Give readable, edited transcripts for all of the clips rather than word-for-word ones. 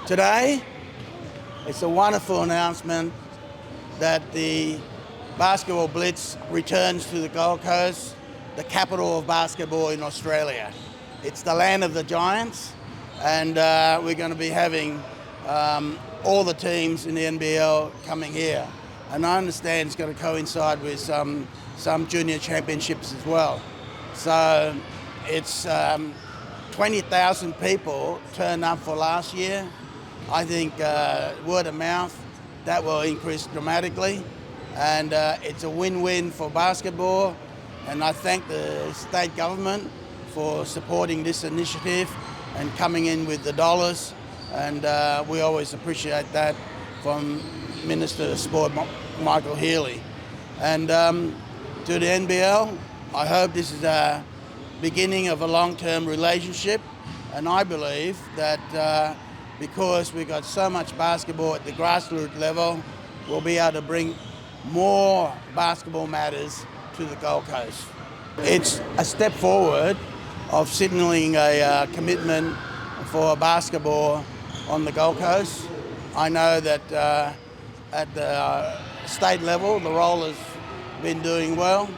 Today, it's a wonderful announcement that the Basketball Blitz returns to the Gold Coast, the capital of basketball in Australia. It's the land of the Giants, and we're going to be having all the teams in the NBL coming here. And I understand it's going to coincide with some junior championships as well. So it's 20,000 people turned up for last year. I think word of mouth, that will increase dramatically. And it's a win-win for basketball. And I thank the state government for supporting this initiative and coming in with the dollars. And we always appreciate that from Minister of Sport, Michael Healy. And to the NBL, I hope this is a beginning of a long-term relationship. And I believe that because we've got so much basketball at the grassroots level, we'll be able to bring more basketball matters to the Gold Coast. It's a step forward of signalling a commitment for basketball on the Gold Coast. I know that at the state level, the Rollers been doing well,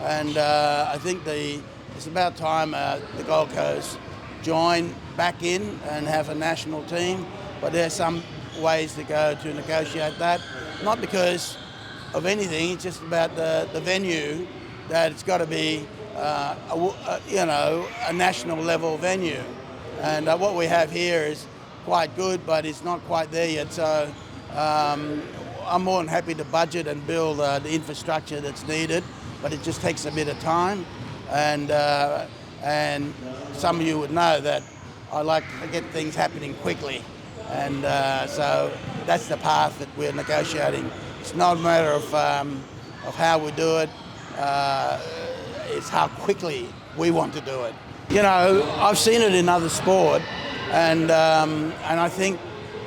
and I think it's about time the Gold Coast join back in and have a national team, but there's some ways to go to negotiate that. Not because of anything, it's just about the venue, that it's got to be a national level venue. And what we have here is quite good, but it's not quite there yet. So I'm more than happy to budget and build the infrastructure that's needed, but it just takes a bit of time. And some of you would know that I like to get things happening quickly. And so that's the path that we're negotiating. It's not a matter of how we do it, it's how quickly we want to do it. You know, I've seen it in other sport, and I think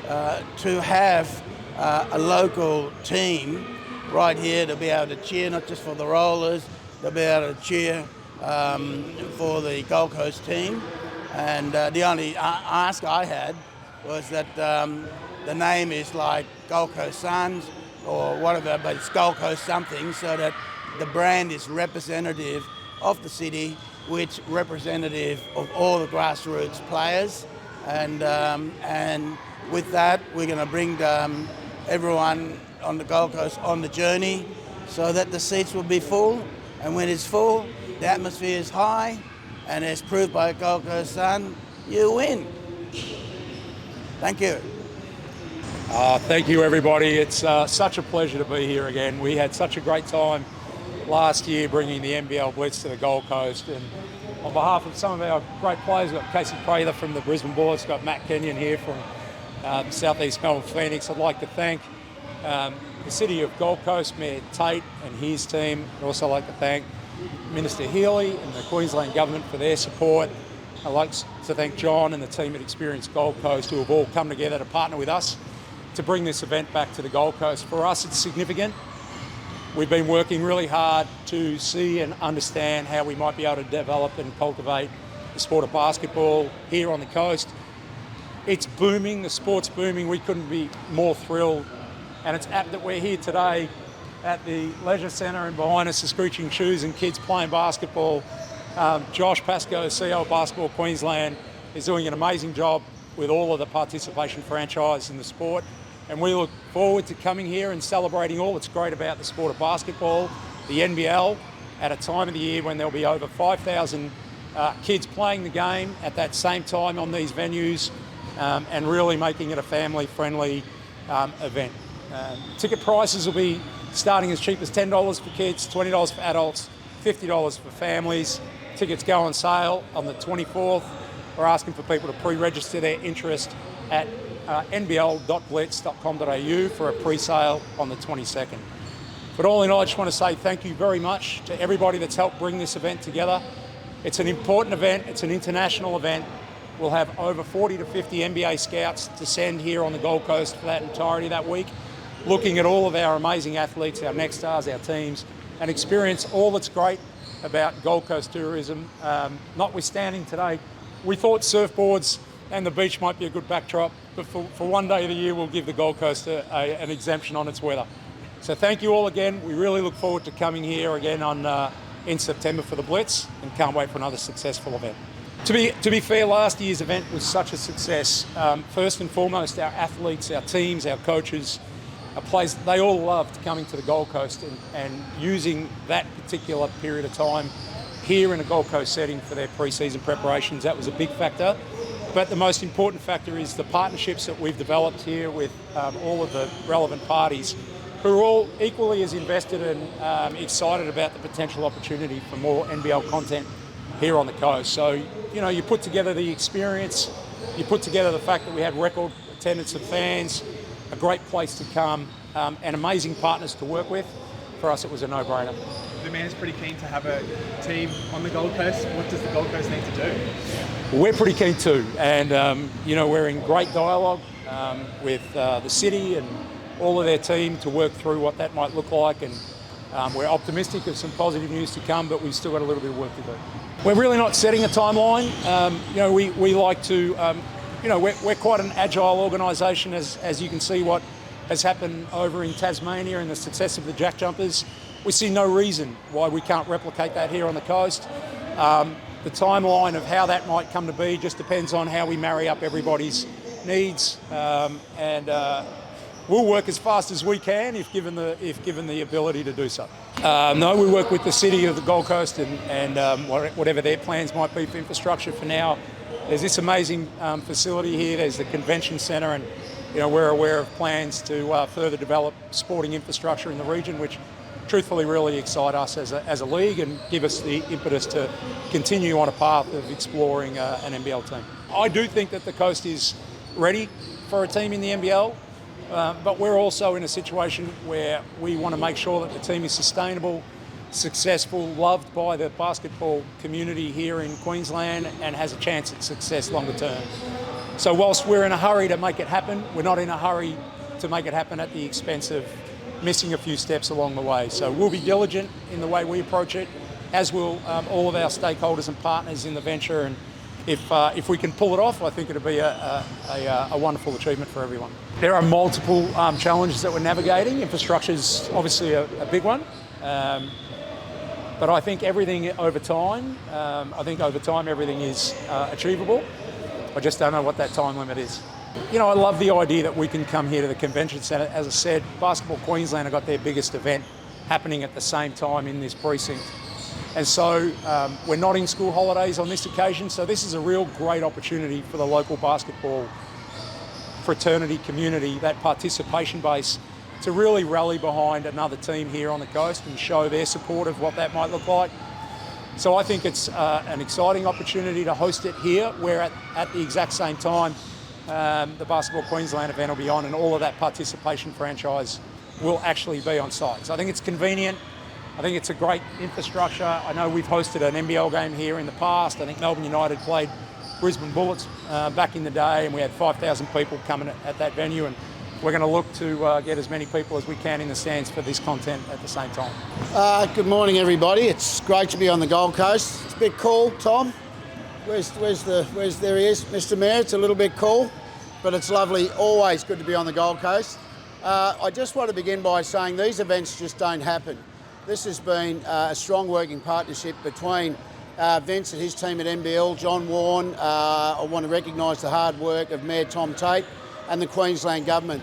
to have a local team right here to be able to cheer, not just for the Rollers, to be able to cheer for the Gold Coast team. And the only ask I had was that the name is like Gold Coast Suns or whatever, but it's Gold Coast something, so that the brand is representative of the city, which representative of all the grassroots players. And with that, we're going to bring everyone on the Gold Coast on the journey so that the seats will be full. And when it's full, the atmosphere is high, and as proved by Gold Coast Sun, you win. Thank you. Thank you, everybody. It's such a pleasure to be here again. We had such a great time last year bringing the NBL Blitz to the Gold Coast. And on behalf of some of our great players, we've got Casey Prather from the Brisbane Bullets, we've got Matt Kenyon here from Southeast Melbourne Phoenix. I'd like to thank the City of Gold Coast, Mayor Tate and his team. I'd also like to thank Minister Healy and the Queensland Government for their support. I'd like to thank John and the team at Experience Gold Coast, who have all come together to partner with us to bring this event back to the Gold Coast. For us, it's significant. We've been working really hard to see and understand how we might be able to develop and cultivate the sport of basketball here on the coast. It's booming, the sport's booming. We couldn't be more thrilled. And it's apt that we're here today at the Leisure Centre, and behind us are Screeching Shoes and kids playing basketball. Josh Pascoe, CEO of Basketball Queensland, is doing an amazing job with all of the participation franchise in the sport. And we look forward to coming here and celebrating all that's great about the sport of basketball, the NBL, at a time of the year when there'll be over 5,000 kids playing the game at that same time on these venues, and really making it a family-friendly event. Ticket prices will be starting as cheap as $10 for kids, $20 for adults, $50 for families. Tickets go on sale on the 24th. We're asking for people to pre-register their interest at nbl.blitz.com.au for a pre-sale on the 22nd. But all in all, I just want to say thank you very much to everybody that's helped bring this event together. It's an important event, it's an international event. We'll have over 40 to 50 NBA scouts to send here on the Gold Coast for that entirety of that week, looking at all of our amazing athletes, our next stars, our teams, and experience all that's great about Gold Coast tourism. Notwithstanding today, we thought surfboards and the beach might be a good backdrop, but for one day of the year, we'll give the Gold Coast an exemption on its weather. So thank you all again. We really look forward to coming here again in September for the Blitz, and can't wait for another successful event. To be fair, last year's event was such a success. First and foremost, our athletes, our teams, our coaches, our players, they all loved coming to the Gold Coast and using that particular period of time here in a Gold Coast setting for their pre-season preparations. That was a big factor. But the most important factor is the partnerships that we've developed here with all of the relevant parties, who are all equally as invested and excited about the potential opportunity for more NBL content here on the coast. So, you know, you put together the experience, you put together the fact that we had record attendance of fans, a great place to come, and amazing partners to work with. For us, it was a no-brainer. The man is pretty keen to have a team on the Gold Coast. What does the Gold Coast need to do? We're pretty keen too, and you know, we're in great dialogue with the city and all of their team to work through what that might look like, and we're optimistic of some positive news to come, but we've still got a little bit of work to do. We're really not setting a timeline. You know, we like to, you know, we're quite an agile organisation, as you can see what has happened over in Tasmania and the success of the Jack Jumpers. We see no reason why we can't replicate that here on the coast. The timeline of how that might come to be just depends on how we marry up everybody's needs, and we'll work as fast as we can if given the ability to do so. No, we work with the city of the Gold Coast and whatever their plans might be for infrastructure. For now, there's this amazing facility here. There's the convention centre, and you know, we're aware of plans to further develop sporting infrastructure in the region, which truthfully really excite us as a league and give us the impetus to continue on a path of exploring an NBL team. I do think that the coast is ready for a team in the NBL, but we're also in a situation where we want to make sure that the team is sustainable, successful, loved by the basketball community here in Queensland, and has a chance at success longer term. So whilst we're in a hurry to make it happen, we're not in a hurry to make it happen at the expense of missing a few steps along the way. So we'll be diligent in the way we approach it, as will all of our stakeholders and partners in the venture. And if we can pull it off, I think it'll be a wonderful achievement for everyone. There are multiple challenges that we're navigating. Infrastructure is obviously a big one. But I think everything over time, everything is achievable. I just don't know what that time limit is. You know, I love the idea that we can come here to the convention centre. As I said, Basketball Queensland have got their biggest event happening at the same time in this precinct. And so we're not in school holidays on this occasion, so this is a real great opportunity for the local basketball fraternity community, that participation base, to really rally behind another team here on the coast and show their support of what that might look like. So I think it's an exciting opportunity to host it here, where at the exact same time the Basketball Queensland event will be on, and all of that participation franchise will actually be on site. So I think it's convenient. I think it's a great infrastructure. I know we've hosted an NBL game here in the past. I think Melbourne United played Brisbane Bullets back in the day, and we had 5,000 people coming at that venue, and we're going to look to get as many people as we can in the stands for this content at the same time. Good morning, everybody. It's great to be on the Gold Coast. It's a bit cool, Tom. There he is, Mr. Mayor. It's a little bit cool, but it's lovely. Always good to be on the Gold Coast. I just want to begin by saying these events just don't happen. This has been a strong working partnership between Vince and his team at NBL, John Warren. I want to recognise the hard work of Mayor Tom Tate and the Queensland Government.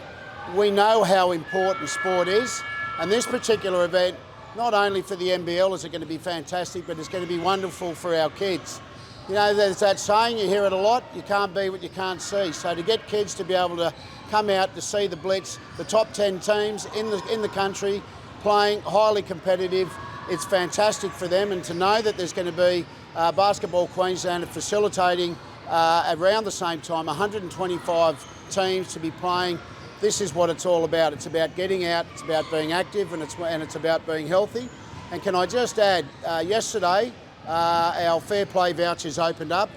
We know how important sport is, and this particular event, not only for the NBL is it going to be fantastic, but it's going to be wonderful for our kids. You know, there's that saying, you hear it a lot, you can't be what you can't see. So to get kids to be able to come out to see the Blitz, the top 10 teams in the country, playing highly competitive, it's fantastic for them. And to know that there's going to be Basketball Queensland facilitating around the same time 125 teams to be playing. This is what it's all about. It's about getting out, it's about being active, and it's about being healthy. And can I just add, yesterday our fair play vouchers opened up.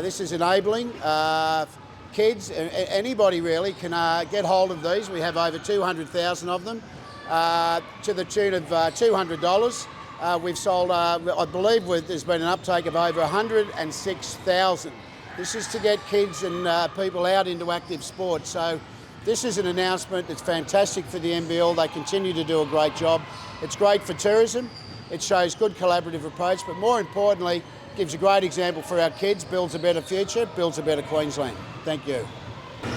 This is enabling kids, anybody really, can get hold of these. We have over 200,000 of them to the tune of $200. We've sold, I believe there's been an uptake of over 106,000 This is to get kids and people out into active sport. So this is an announcement that's fantastic for the NBL. They continue to do a great job. It's great for tourism. It shows good collaborative approach, but more importantly, gives a great example for our kids, builds a better future, builds a better Queensland. Thank you.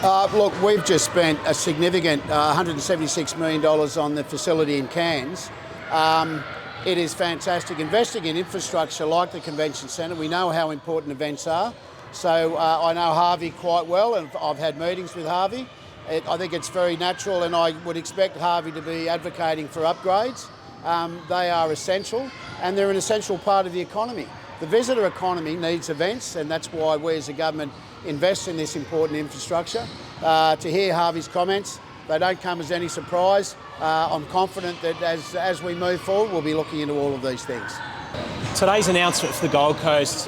Look, we've just spent a significant $176 million on the facility in Cairns. It is fantastic. Investing in infrastructure like the convention centre, we know how important events are. So I know Harvey quite well, and I've had meetings with Harvey. I think it's very natural, and I would expect Harvey to be advocating for upgrades. They are essential, and they're an essential part of the economy. The visitor economy needs events, and that's why we as a government invest in this important infrastructure. To hear Harvey's comments, they don't come as any surprise. I'm confident that as we move forward, we'll be looking into all of these things. Today's announcement for the Gold Coast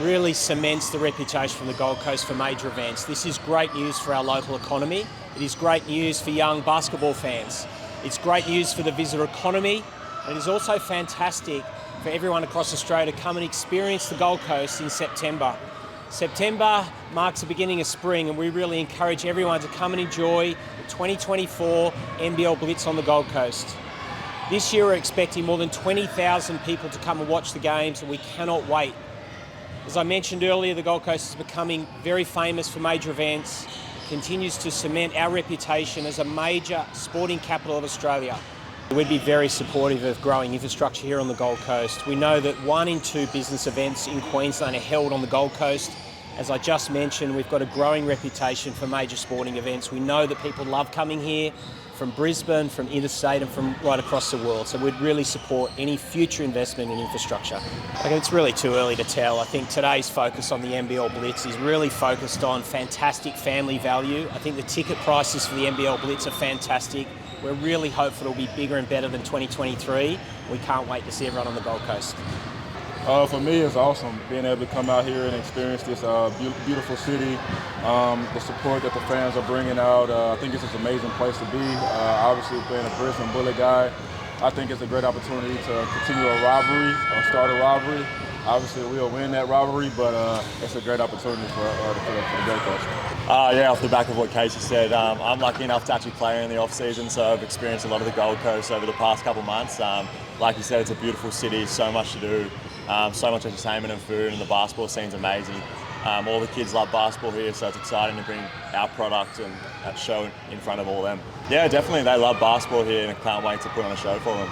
really cements the reputation from the Gold Coast for major events. This is great news for our local economy. It is great news for young basketball fans. It's great news for the visitor economy. And it is also fantastic for everyone across Australia to come and experience the Gold Coast in September. September marks the beginning of spring, and we really encourage everyone to come and enjoy the 2024 NBL Blitz on the Gold Coast. This year we're expecting more than 20,000 people to come and watch the games, and we cannot wait. As I mentioned earlier, the Gold Coast is becoming very famous for major events, continues to cement our reputation as a major sporting capital of Australia. We'd be very supportive of growing infrastructure here on the Gold Coast. We know that 1 in 2 business events in Queensland are held on the Gold Coast. As I just mentioned, we've got a growing reputation for major sporting events. We know that people love coming here from Brisbane, from interstate, and from right across the world. So we'd really support any future investment in infrastructure. It's really too early to tell. I think today's focus on the NBL Blitz is really focused on fantastic family value. I think the ticket prices for the NBL Blitz are fantastic. We're really hopeful it'll be bigger and better than 2023. We can't wait to see everyone on the Gold Coast. For me, it's awesome being able to come out here and experience this beautiful city. The support that the fans are bringing out, I think it's just an amazing place to be. Obviously, being a Brisbane Bullet guy, I think it's a great opportunity to continue a rivalry, or start a rivalry. Obviously, we'll win that rivalry, but it's a great opportunity for the Gold Coast. Yeah, off the back of what Casey said, I'm lucky enough to actually play in the off-season, so I've experienced a lot of the Gold Coast over the past couple of months. Like you said, it's a beautiful city, so much to do, so much entertainment and food, and the basketball scene's amazing. All the kids love basketball here, so it's exciting to bring our product and that show in front of all them. Yeah, definitely, they love basketball here, and I can't wait to put on a show for them.